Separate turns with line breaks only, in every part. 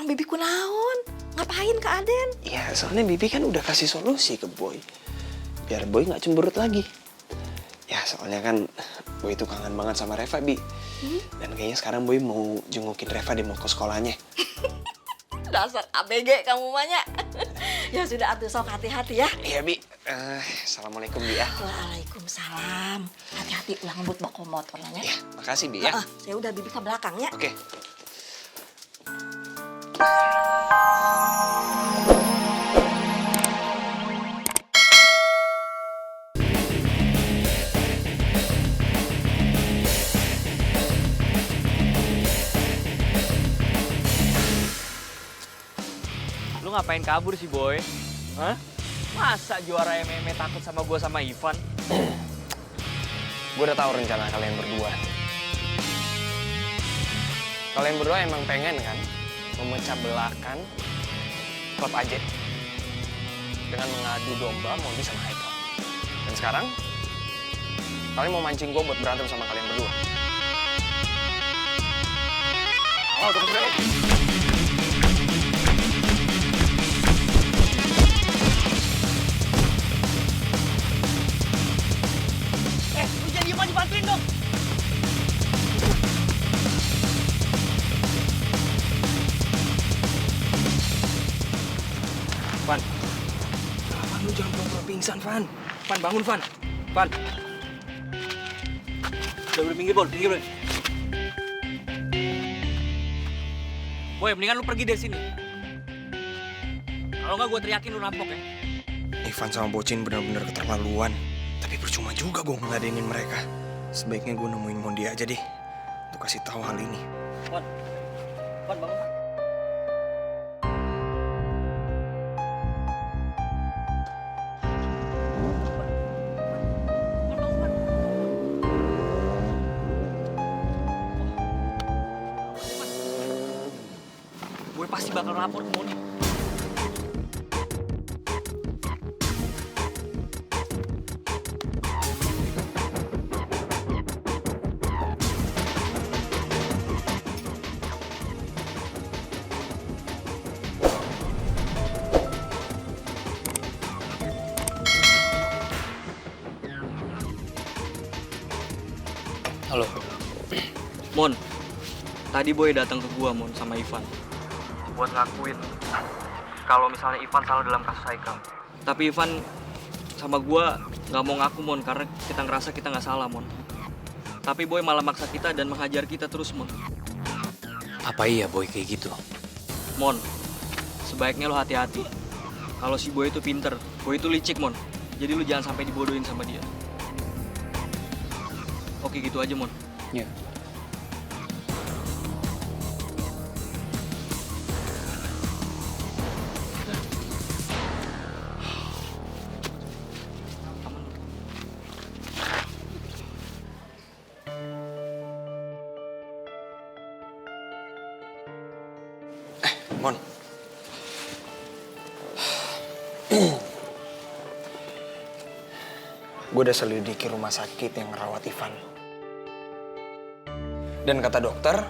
Sekarang Bibi kunaon? Ngapain ke Aden?
Ya soalnya Bibi kan udah kasih solusi ke Boy. Biar Boy gak cemberut lagi. Ya soalnya kan Boy itu kangen banget sama Reva, Bi. Dan kayaknya sekarang Boy mau jengukin Reva di mau ke sekolahnya.
Dasar ABG kamu mahnya. Ya sudah, atuh sok hati-hati ya.
Iya, Bi. Assalamualaikum, Bi ya.
Waalaikumsalam. Hati-hati ulah ngebut bako motor nanya.
Ya, makasih, Bi ya.
Saya udah Bibi ke belakangnya.
Oke.
Lu ngapain kabur sih, Boy? Hah? Masa juara MMA takut sama gue sama Ivan?
Gue udah tahu rencana kalian berdua. Kalian berdua emang pengen kan memecah belahkan klub AJ dengan mengadu domba Mondi sama Haikal. Dan sekarang kalian mau mancing gue buat berantem sama kalian berdua. Oh, terus deh.
Lu jadi apa dibantuin dong?
Van, lu jangan pura-pura pingsan, Van. Van, bangun, Van. Van.
Udah pinggir, Boy. Boy, mendingan lu pergi dari sini. Kalau nggak gue teriakin lu rampok ya.
Ivan sama Bocin benar-benar keterlaluan. Tapi percuma juga gue ngeladenin mereka. Sebaiknya gue nemuin Mondi aja deh untuk kasih tahu hal ini.
Van, bangun. Gue pasti bakal lapor ke Mondi.
Halo.
Mon, tadi Boy datang ke gua, Mon, sama Ivan. Buat ngakuin kalau misalnya Ivan salah dalam kasus Haikal. Tapi Ivan sama gua nggak mau ngaku, Mon, karena kita ngerasa kita nggak salah, Mon. Tapi Boy malah maksa kita dan menghajar kita terus, Mon.
Apa iya Boy kayak gitu?
Mon, sebaiknya lo hati-hati. Kalau si Boy itu pinter, Boy itu licik, Mon. Jadi lu jangan sampai dibodohin sama dia. Oke, gitu aja, Mon.
Iya.
Mon. Gue udah selidiki rumah sakit yang ngerawat Ivan. Dan kata dokter,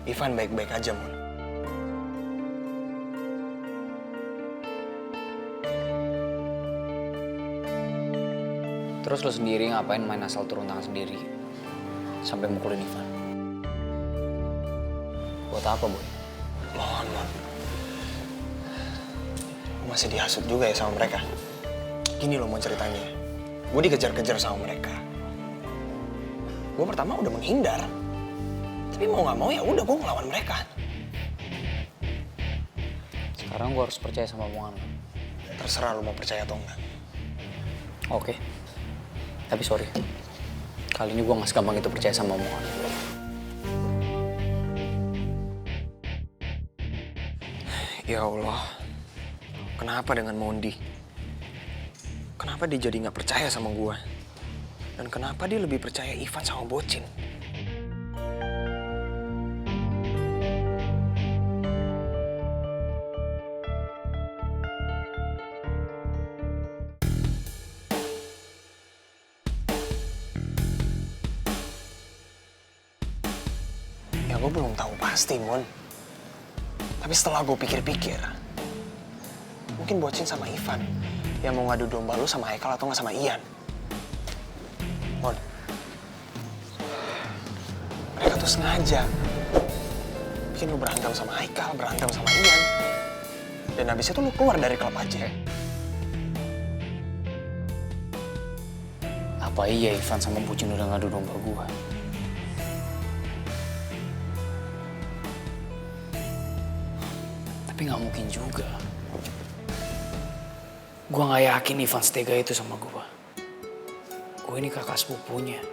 Ivan baik-baik aja, Mon.
Terus lo sendiri ngapain main asal turun tangan sendiri? Sampai mukulin Ivan? Buat apa, Boy?
Mon. Gue masih dihasut juga ya sama mereka. Gini loh Mon ceritanya. Gue dikejar-kejar sama mereka. Gue pertama udah menghindar. Tapi mau gak mau ya udah gue ngelawan mereka.
Sekarang gue harus percaya sama omongan lo.
Terserah lu mau percaya atau enggak.
Oke. Tapi sorry. Kali ini gue gak segampang itu percaya sama omongan lo.
Ya Allah. Kenapa dengan Mondi? Kenapa dia jadi gak percaya sama gue? Dan kenapa dia lebih percaya Ivan sama Bocin? Ya gue belum tahu pasti, Mon. Tapi setelah gue pikir-pikir, mungkin Bocin sama Ivan yang mau ngadu domba lu sama Haikal atau nggak sama Ian. Mon, mereka tuh sengaja bikin lu berantem sama Haikal, berantem sama Ian. Dan habis itu lu keluar dari klub aja.
Apa iya Ivan sama Bocin udah ngadu domba gua? Tapi nggak mungkin juga. Gua nggak yakin Ivan setega itu sama gua. Gua ini kakak sepupunya.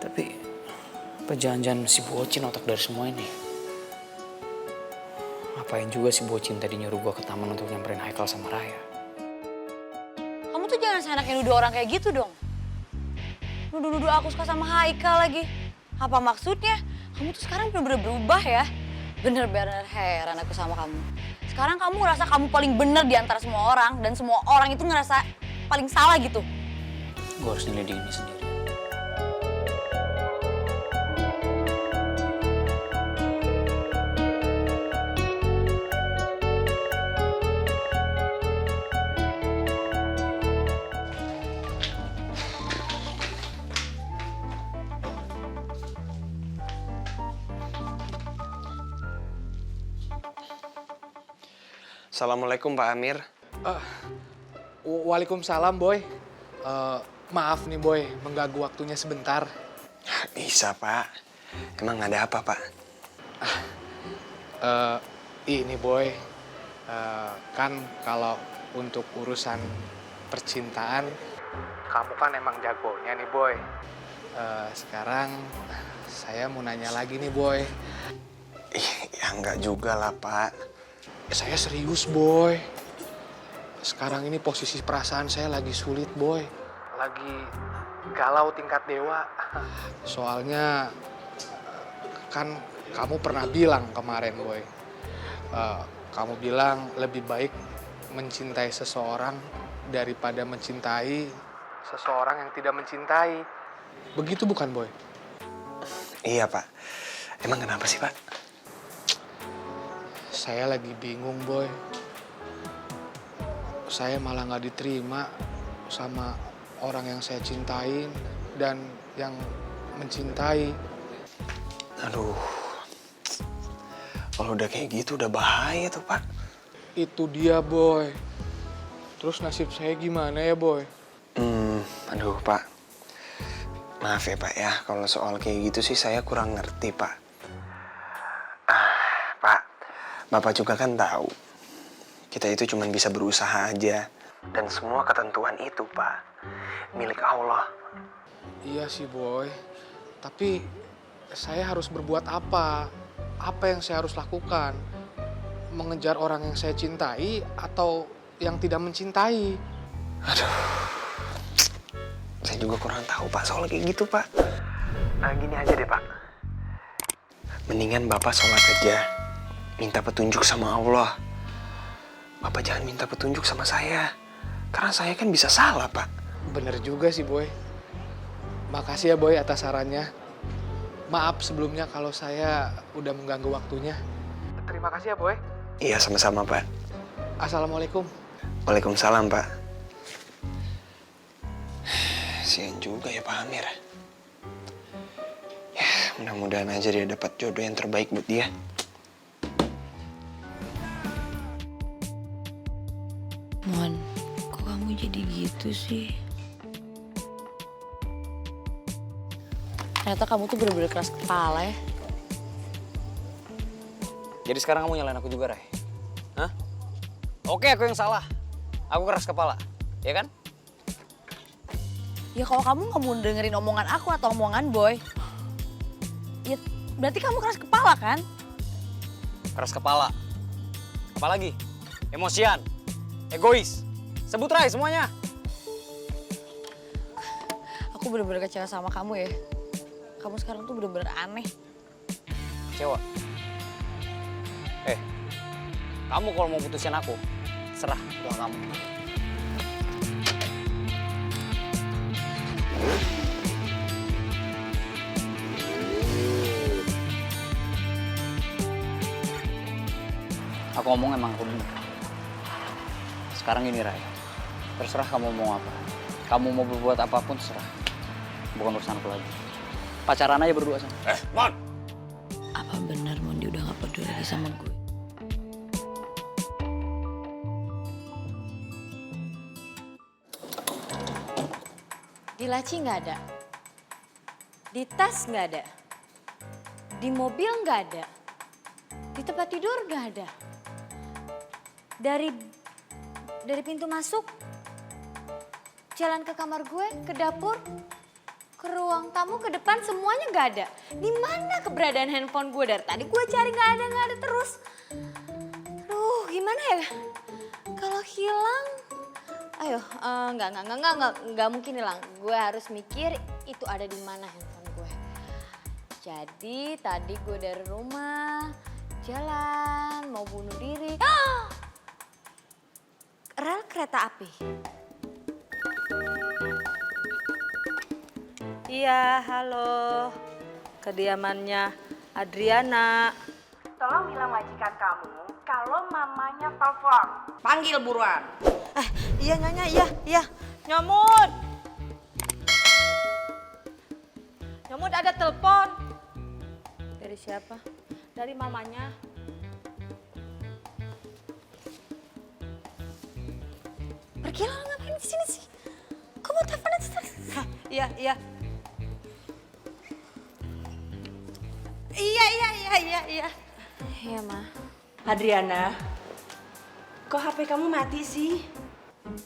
Tapi apa jangan-jangan si Bocin otak dari semua ini? Ngapain juga si Bocin tadi nyuruh gua ke taman untuk nyamperin Haikal sama Raya?
Kamu tuh jangan seenaknya nuduh orang kayak gitu dong. Nuduh-nuduh aku suka sama Haikal lagi. Apa maksudnya? Kamu tuh sekarang bener-bener berubah ya. Bener-bener heran aku sama kamu. Sekarang kamu ngerasa kamu paling bener di antara semua orang. Dan semua orang itu ngerasa paling salah gitu.
Gua harus nyelidikin ini sendiri.
Assalamualaikum Pak Amir.
Waalaikumsalam, Boy. Maaf nih, Boy, mengganggu waktunya sebentar.
Bisa Pak. Emang ada apa Pak?
Ini, Boy, kan kalau untuk urusan percintaan, kamu kan emang jagonya nih, Boy. Sekarang saya mau nanya lagi nih, Boy.
Ya enggak juga lah Pak.
Saya serius, Boy. Sekarang ini posisi perasaan saya lagi sulit, Boy. Lagi galau tingkat dewa. Soalnya kan kamu pernah bilang kemarin, Boy. Kamu bilang lebih baik mencintai seseorang daripada mencintai seseorang yang tidak mencintai. Begitu bukan, Boy?
Iya Pak. Emang kenapa sih Pak?
Saya lagi bingung, Boy. Saya malah nggak diterima sama orang yang saya cintain dan yang mencintai.
Aduh, kalau udah kayak gitu udah bahaya tuh Pak.
Itu dia, Boy. Terus nasib saya gimana ya, Boy?
Aduh Pak. Maaf ya Pak ya, kalau soal kayak gitu sih saya kurang ngerti Pak. Pak, Bapak juga kan tahu, kita itu cuma bisa berusaha aja. Dan semua ketentuan itu Pak, milik Allah.
Iya sih, Boy. Tapi saya harus berbuat apa? Apa yang saya harus lakukan? Mengejar orang yang saya cintai atau yang tidak mencintai?
Aduh, saya juga kurang tahu Pak soal kayak gitu Pak. Gini aja deh Pak, mendingan Bapak sholat aja, minta petunjuk sama Allah. Bapak jangan minta petunjuk sama saya, karena saya kan bisa salah Pak.
Bener juga sih, Boy. Makasih ya, Boy, atas sarannya. Maaf sebelumnya kalau saya udah mengganggu waktunya. Terima kasih ya, Boy.
Iya sama-sama Pak.
Assalamualaikum.
Waalaikumsalam Pak. Sian juga ya Pak Amir. Ya mudah-mudahan aja dia dapat jodoh yang terbaik buat dia.
Mon, kok kamu jadi gitu sih? Ternyata kamu tuh bener-bener keras kepala ya.
Jadi sekarang kamu nyalain aku juga, Ray? Hah? Oke, aku yang salah. Aku keras kepala, ya kan?
Ya kalau kamu nggak mau dengerin omongan aku atau omongan Boy, ya berarti kamu keras kepala kan?
Keras kepala. Apalagi? Emosian. Egois. Sebut, Ray, semuanya.
Aku bener-bener kecewa sama kamu ya. Kamu sekarang tuh bener-bener aneh.
Kecewa. Kamu kalau mau putusin aku, serah uang kamu. Aku ngomong emang aku bener. Sekarang ini Raya, terserah kamu mau apa. Kamu mau berbuat apapun terserah. Bukan urusan aku lagi. Pacaran aja berdua sana.
Mon!
Apa benar Mondi udah gak peduli lagi sama gue?
Di laci nggak ada. Di tas nggak ada. Di mobil nggak ada. Di tempat tidur nggak ada. Dari pintu masuk, jalan ke kamar gue, ke dapur, ke ruang tamu, ke depan, semuanya nggak ada. Di mana keberadaan handphone gue? Dari tadi gue cari nggak ada terus. Aduh, gimana ya? Kalau hilang, ayo, nggak mungkin hilang. Gue harus mikir itu ada di mana handphone gue. Jadi tadi gue dari rumah, jalan, mau bunuh diri. Rel kereta api.
Iya, halo. Kediamannya Adriana. Tolong bilang majikan kamu kalau mamanya telepon. Panggil buruan. Iya Nyonya, iya. Nyomud. Nyomud ada telepon. Dari siapa? Dari mamanya.
Pergi lah, ngapain di sini sih? Kok mau telepon aja terus?
Iya. Iya.
Iya, Ma.
Adriana, kok HP kamu mati sih?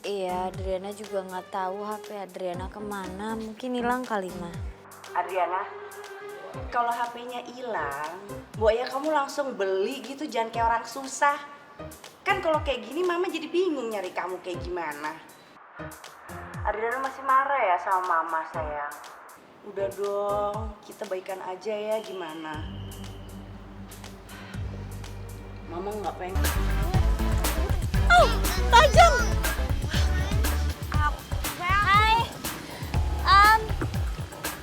Iya, Adriana juga nggak tahu HP Adriana kemana. Mungkin hilang kali, Ma.
Adriana, kalau HP-nya hilang, ya kamu langsung beli gitu, jangan kayak orang susah. Kan kalau kayak gini mama jadi bingung nyari kamu kayak gimana. Adriana masih marah ya sama mama sayang. Udah dong, kita baikan aja ya gimana. Mama nggak pengen.
Tajam! Hai,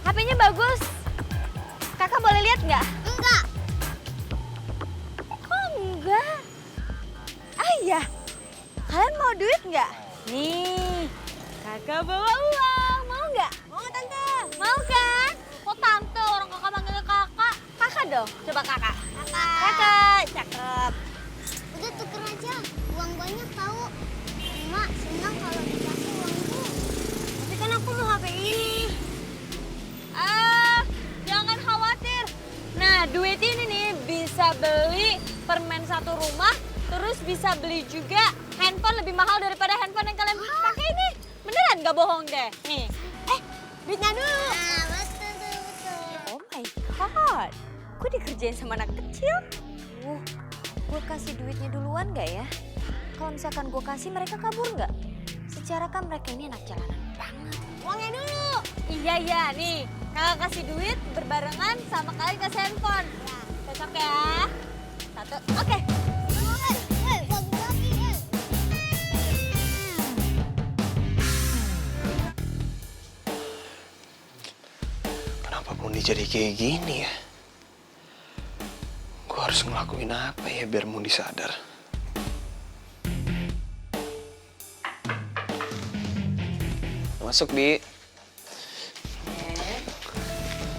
HP-nya bagus. Kakak boleh lihat nggak? Enggak. Kok enggak? Iya. Kalian mau duit nggak? Nih, kakak bawa uang. Mau nggak? Mau, Tante. Mau kan? Kok Tante? Orang kakak manggilnya kakak. Kakak dong, coba kakak. Kakak, cakep.
Udah tuker aja, uang banyak tahu. Mak senang kalau dikasih uang itu.
Tapi kan aku mau HP ini. Jangan khawatir. Nah, duit ini nih bisa beli permen satu rumah, terus bisa beli juga handphone lebih mahal daripada handphone yang kalian pakai ini. Beneran gak bohong deh. Nih, duitnya dulu.
Nah, betul.
Oh my god, gue dikerjain sama anak kecil. Gue kasih duitnya duluan gak ya? Kalau misalkan gue kasih, mereka kabur gak? Secara kan mereka ini anak jalanan banget. Uangnya dulu. Iya, nih. Kakak kasih duit berbarengan sama kalian kasih handphone. Cocok ya? Satu, oke.
Kenapa Mondi jadi kayak gini ya? Gue harus ngelakuin apa ya biar Mondi sadar? Masuk, Bi.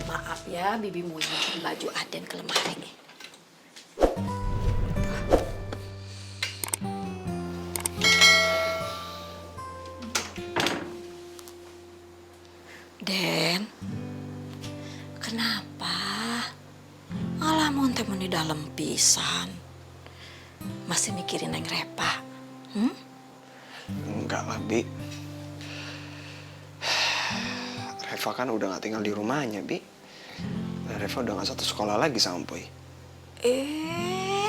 Maaf ya, Bibi mau nyimpen baju Aden ke lemari nih. Den, kenapa? Ngalamun teh di dalam pisan. Masih mikirin Neng Repa?
Enggak lah, Bi. Reva kan udah gak tinggal di rumahnya, Bi. Dan Reva udah gak satu sekolah lagi sama Boy.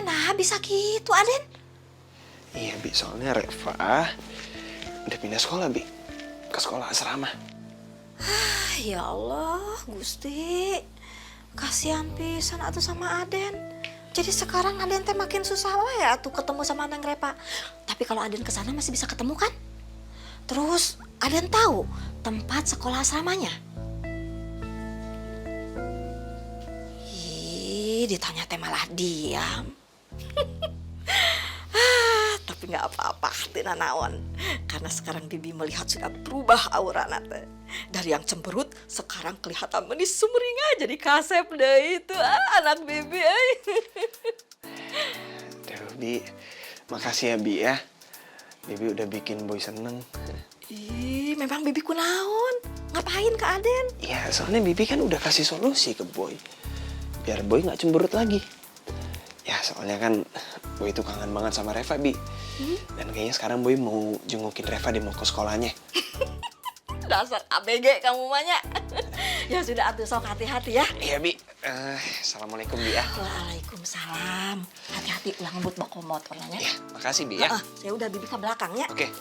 Nah bisa gitu Aden?
Iya, Bi. Soalnya Reva udah pindah sekolah, Bi. Ke sekolah asrama.
Ya Allah, Gusti. Kasihan pisan atuh sama Aden. Jadi sekarang Aden teh makin susah lah ya tuh ketemu sama Neng Repa. Tapi kalau Aden kesana masih bisa ketemu kan? Terus Aden tahu tempat sekolah asramanya? Ih, ditanya teh malah diam. apa-apa tina naon. Karena sekarang bibi melihat sudah berubah aura nate. Dari yang cemberut sekarang kelihatan manis sumringah jadi kasep deh itu anak bibi.
Aduh, Bi. Makasih ya, Bi ya. Bibi udah bikin Boy seneng.
Ih, memang bibi kunaon? Ngapain ke Aden?
Ya, soalnya Bibi kan udah kasih solusi ke Boy. Biar Boy nggak cemberut lagi. Ya, soalnya kan Boy itu kangen banget sama Reva, Bi. Dan kayaknya sekarang Boy mau jengukin Reva di mau ke sekolahnya.
Dasar ABG kamu mahnya. Ya sudah atuh sok hati-hati ya.
Iya, Bi. Assalamualaikum, Bi ya.
Waalaikumsalam. Hati-hati ulah ngebut bako motor nanya.
Ya, makasih, Bi ya.
Saya udah bibi ke belakangnya.
Oke.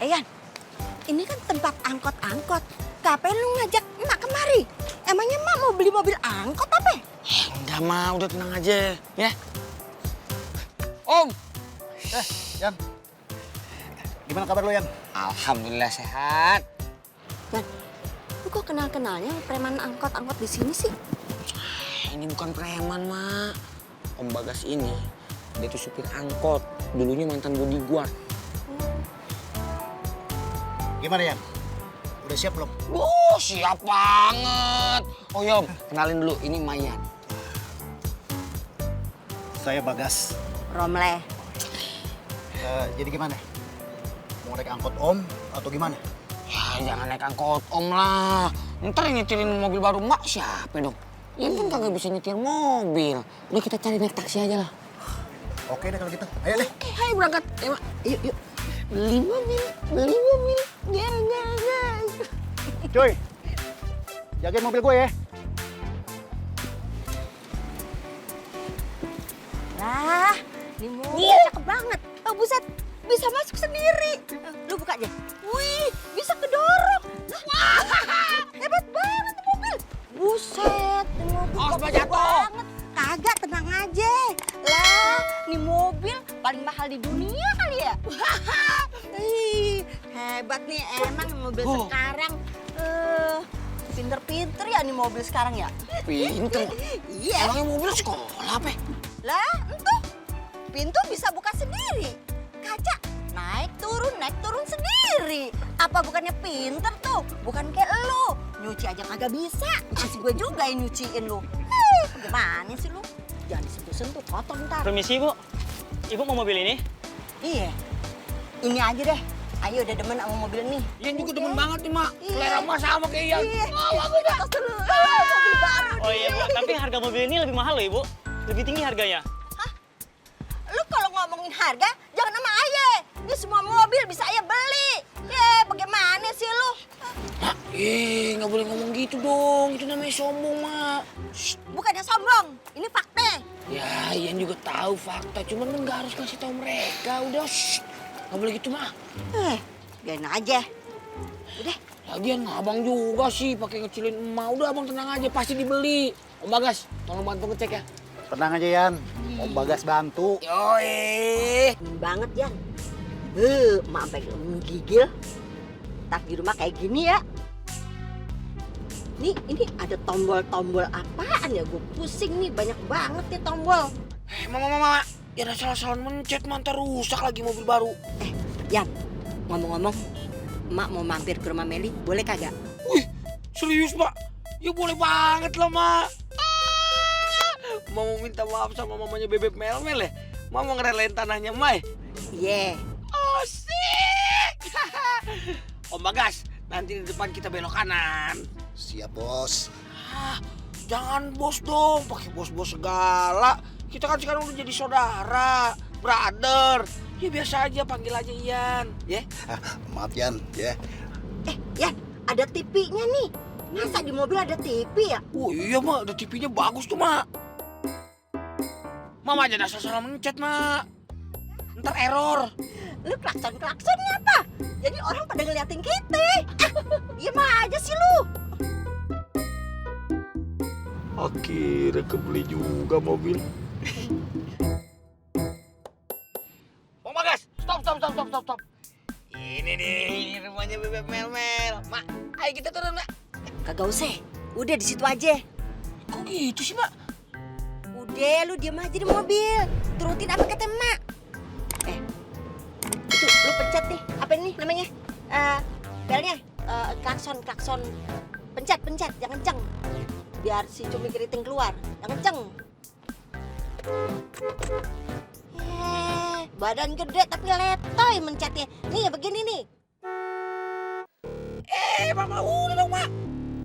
Yan, ini kan tempat angkot-angkot. Ngapain lu ngajak emak kemari? Emangnya emak mau beli mobil angkot apa?
Enggak, Ma. Udah tenang aja. Ya.
Om. Yan. Gimana kabar lu, Yan?
Alhamdulillah sehat.
Yan, lu kok kenal-kenalnya preman angkot-angkot di sini sih?
Ini bukan preman, Ma. Om Bagas ini, dia tuh supir angkot. Dulunya mantan bodi gua.
Gimana, Yan? Udah siap belum?
Oh, siap banget. Oh, Yom, kenalin dulu. Ini Mayan.
Saya Bagas.
Romleh.
Jadi gimana? Mau naik angkot Om atau gimana?
Ya, jangan naik angkot Om lah. Ntar yang nyetirin mobil baru Mak siapa dong? Yan kan kagak bisa nyetir mobil. Udah kita cari naik taksi aja lah.
Oke deh kalau gitu. Ayo deh.
Oke, ayo berangkat. Ayo, Mak. Yuk, yuk. Beli mobil. Gas.
Cuy, jagain mobil gue ya.
Lah, ini mobil cakep banget. Oh, buset, bisa masuk sendiri. Lu buka aja. Wih, bisa kedorong. Wah, hebat banget tuh mobil. Buset, ini mobil kokoh banget. Kagak, tenang aja. Lah, ini mobil paling mahal di dunia kali ya. Ih, hebat nih emang mobil sekarang. Pinter-pinter ya nih mobil sekarang ya.
Pinter.
Iya.
Emangnya mobil sekolah apa?
Lah, entuh. Pintu bisa buka sendiri. Kaca naik turun sendiri. Apa bukannya pinter tuh? Bukan kayak lu. Nyuci aja kagak bisa. Masih gue juga yang nyuciin lu. Bagaimana sih lu? Jangan disentuh-sentuh, kotor ntar.
Permisi, Bu. Ibu mau mobil ini?
Iya. Ini aja deh. Ayo udah demen sama mobil nih.
Yan juga demen banget nih, Mak. Selera Mak sama kayak Yan.
Iya. Mobil baru.
Oh iya, Bu. Tapi harga mobil ini lebih mahal loh, Ibu. Lebih tinggi harganya.
Lu kalau ngomongin harga, jangan sama Aye. Ini semua mobil bisa Aye beli. Bagaimana sih lu?
Mak, nggak boleh ngomong gitu dong. Itu namanya sombong, Mak.
Bukannya sombong, ini fakta.
Ya, Yan juga tahu fakta. Cuman kan nggak harus kasih tahu mereka. Udah, nggak boleh gitu, Mak.
Biarin aja. Udah.
Lagian abang juga sih pakai ngecilin emak. Udah abang tenang aja, pasti dibeli. Om Bagas, tolong bantu ngecek ya.
Tenang aja, Yan. Om Bagas bantu.
Yoi.
Banget, Yan. Emak sampai menggigil. Tak di rumah kayak gini ya. Ini ada tombol-tombol apaan ya? Gue pusing nih, banyak banget nih tombol.
Mama. Ya ada salah-salah mencet, mantar rusak lagi mobil baru.
Yan, ngomong-ngomong, emak mau mampir ke rumah Meli, boleh kagak?
Wih, serius, Mak? Ya boleh banget lah, Mak. Mau minta maaf sama mamanya Bebek Melmel ya? Mau ngerelain tanahnya, Mai.
Iya.
Asik. Om Bagas, nanti di depan kita belok kanan.
Siap, Bos.
Jangan bos dong, pakai bos-bos segala. Kita kan sekarang udah jadi saudara, brother. Ya biasa aja, panggil aja Ian, ya.
Maaf, Yan, ya.
Yan, ada TV-nya nih. Masa di mobil ada TV ya?
Oh iya, Mak, ada TV-nya bagus tuh, Mak. Mama aja dasar salah mencet, Mak. Ntar error.
Lu klakson-klaksonnya apa? Jadi orang pada ngeliatin kita. Diem aja sih lu.
Akhirnya kebeli juga mobil. Om Bagas, stop. Ini nih, rumahnya Bebek Melmel. Mak, ayo kita turun, Mak.
Kagak usah. Udah di situ aja.
Kok gitu sih, Mak?
Udah, lu diam aja di mobil. Turutin apa kata emak. Itu lu pencet nih. Apa ini namanya? Belnya. Klakson. Pencet. Jangan kenceng. Biar si cumi keriting keluar. Jangan kenceng. Badan gede tapi letoy mencetnya. Nih begini nih.
Mama udah dong, Mak.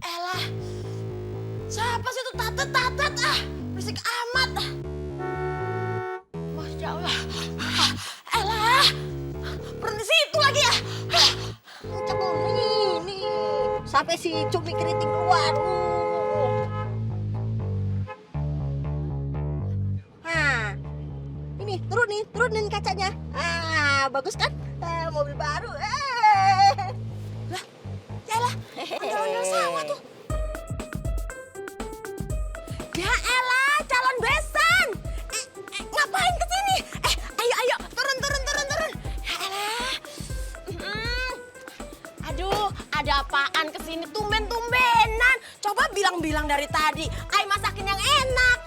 Elah. Siapa sih itu tatet ah? Berisik amat ah. Masya Allah. Elah. Berhenti situ lagi ya.
Coba nih. Sampai si cumi keriting keluar. Ini turunin kacanya. Bagus kan? Mobil baru.
Lah, yalah. Ondel-ondel sawah tuh. Ya elah, calon besan. Ngapain kesini? Ayo, turun. Ya elah. Aduh, ada apaan kesini? Tumben-tumbenan. Coba bilang dari tadi. Ay masakin yang enak.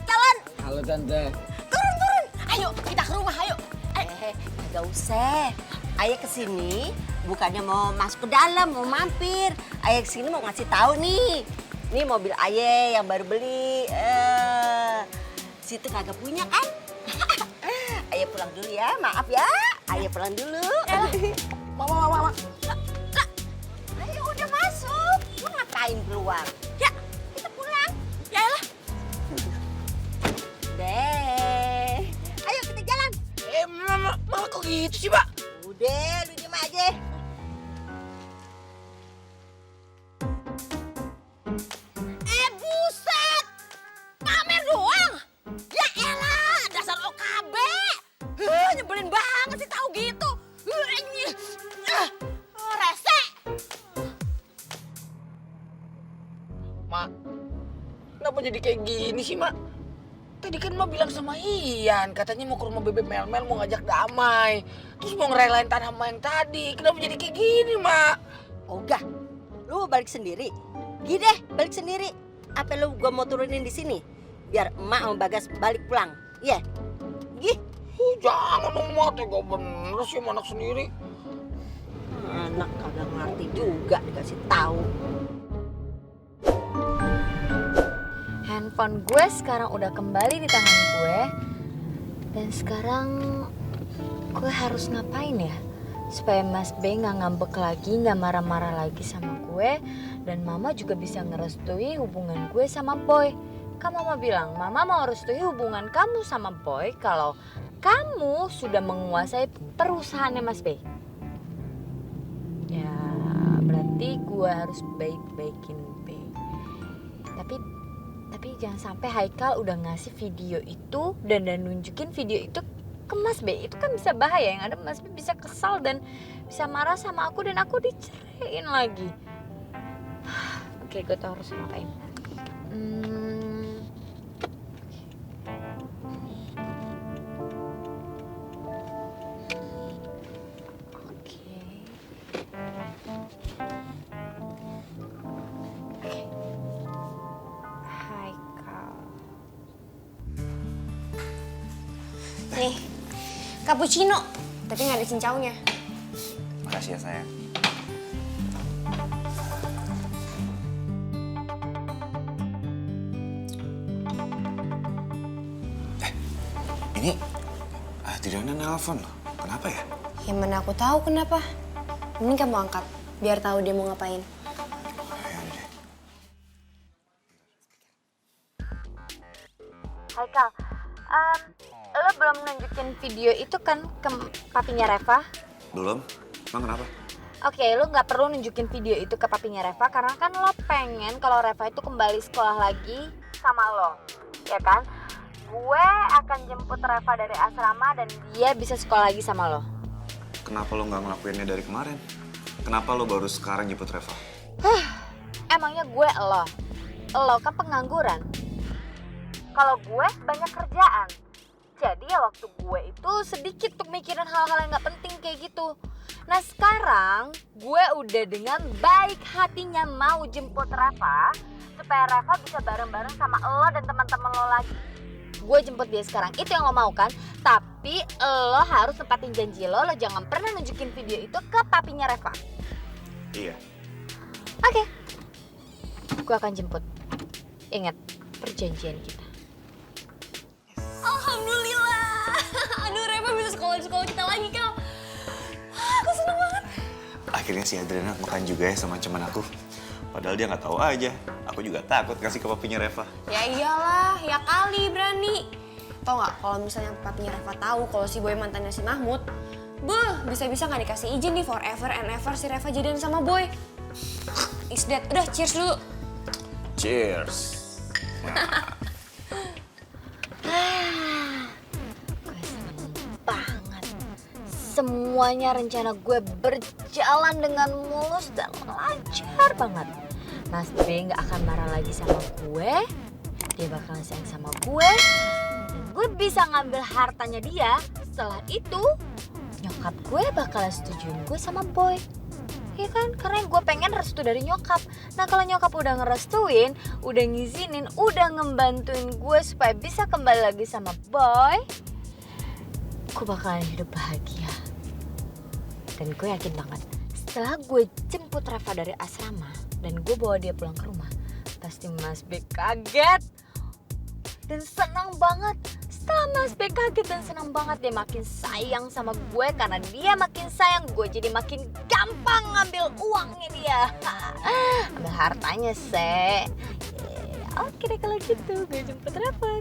Calon.
Halo Tante.
Turun. Ayo, kita ke rumah, ayo.
Gak usah. Ayah kesini bukannya mau masuk ke dalam, mau mampir. Ayah kesini mau ngasih tahu nih. Ini mobil ayah yang baru beli. Situ kagak punya kan? Ayah pulang dulu ya, maaf ya. Ayah pulang dulu.
Mama.
Ayo udah masuk. Lu ngapain keluar?
Ya, kita pulang. Ya elah.
Deh. Ayo kita jalan.
Mama kok gitu sih, Pak?
Udah, lu diem aja.
Buset! Pamer doang? Ya elah, dasar OKB. Nyebelin banget sih tahu gitu. Rese.
Mak, kenapa jadi kayak gini sih, Mak? Tadi kan Mak bilang sama Ian, katanya mau ke rumah Bebek Melmel, mau ngajak damai. Terus mau ngerelain tanah Mak yang tadi. Kenapa jadi kayak gini, Mak?
Ogah, lu balik sendiri. Gini deh, balik sendiri. Apa lu gua mau turunin di sini? Biar emak sama Bagas balik pulang. Iya. Gih.
Jangan dong, Mak. Tega bener sih sama anak sendiri.
Anak kagak ngerti juga dikasih tahu.
Handphone gue sekarang udah kembali di tangan gue. Dan sekarang gue harus ngapain ya? Supaya Mas B gak ngambek lagi, gak marah-marah lagi sama gue. Dan Mama juga bisa ngerestui hubungan gue sama Boy. Kan Mama bilang, Mama mau restui hubungan kamu sama Boy kalau kamu sudah menguasai perusahaannya Mas B. Ya, berarti gue harus baik-baikin B. Tapi jangan sampai Haikal udah ngasih video itu dan nunjukin video itu ke Mas B. Itu kan bisa bahaya, yang ada Mas B bisa kesal dan bisa marah sama aku dan aku diceraiin lagi. Oke, gue tau harus ngapain.
Nih, cappuccino, tapi nggak ada cincaunya.
Makasih ya sayang.
Ini Adriana nelpon loh. Kenapa ya?
Ya mana aku tahu kenapa. Ini kamu angkat, biar tahu dia mau ngapain.
Haikal, lo belum nunjukin video itu kan ke papinya Reva?
Belum? Emang kenapa?
Oke, lo nggak perlu nunjukin video itu ke papinya Reva karena kan lo pengen kalau Reva itu kembali sekolah lagi sama lo, ya kan? Gue akan jemput Reva dari asrama dan dia bisa sekolah lagi sama lo.
Kenapa lo nggak ngelakuinnya dari kemarin? Kenapa lo baru sekarang jemput Reva?
Emangnya gue lo kan pengangguran. Kalau gue banyak kerjaan. Jadi ya waktu gue itu sedikit tuh mikirin hal-hal yang gak penting kayak gitu. Nah sekarang gue udah dengan baik hatinya mau jemput Reva supaya Reva bisa bareng-bareng sama lo dan teman-teman lo lagi. gue jemput dia sekarang. Itu yang lo mau kan? Tapi lo harus tepatin janji lo jangan pernah nunjukin video itu ke papinya Reva.
Iya.
Oke. Gue akan jemput. Ingat, perjanjian kita. Alhamdulillah. Aduh, Reva bisa sekolah kita lagi, Kal. Aku seneng banget.
Akhirnya si Adriana makan juga ya sama cuman aku. Padahal dia nggak tahu aja. Aku juga takut kasih ke papinya Reva.
Ya iyalah, ya kali berani. Tau nggak kalau misalnya papinya Reva tahu kalau si Boy mantannya si Mahmud, bisa-bisa nggak dikasih izin nih forever and ever si Reva jadian sama Boy. Is that? Udah, cheers dulu.
Cheers.
Gue seneng banget. Semuanya rencana gue berjalan dengan mulus dan lancar banget. Mas B gak akan marah lagi sama gue. Dia bakalan sayang sama gue. Dan gue bisa ngambil hartanya dia. Setelah itu, nyokap gue bakalan setujuin gue sama Boy. Iya kan? Karena gue pengen restu dari nyokap. Nah kalau nyokap udah ngerestuin, udah ngizinin, udah ngebantuin gue supaya bisa kembali lagi sama Boy, gue bakalan hidup bahagia. Dan gue yakin banget, setelah gue jemput Reva dari asrama dan gue bawa dia pulang ke rumah, pasti Mas B kaget dan senang banget. Setelah Mas B kaget dan senang banget, dia makin sayang sama gue. Karena dia makin sayang, gue jadi makin gampang ngambil uangnya dia. Ambil hartanya, Se. Oke deh kalau gitu, gue jemput Reva.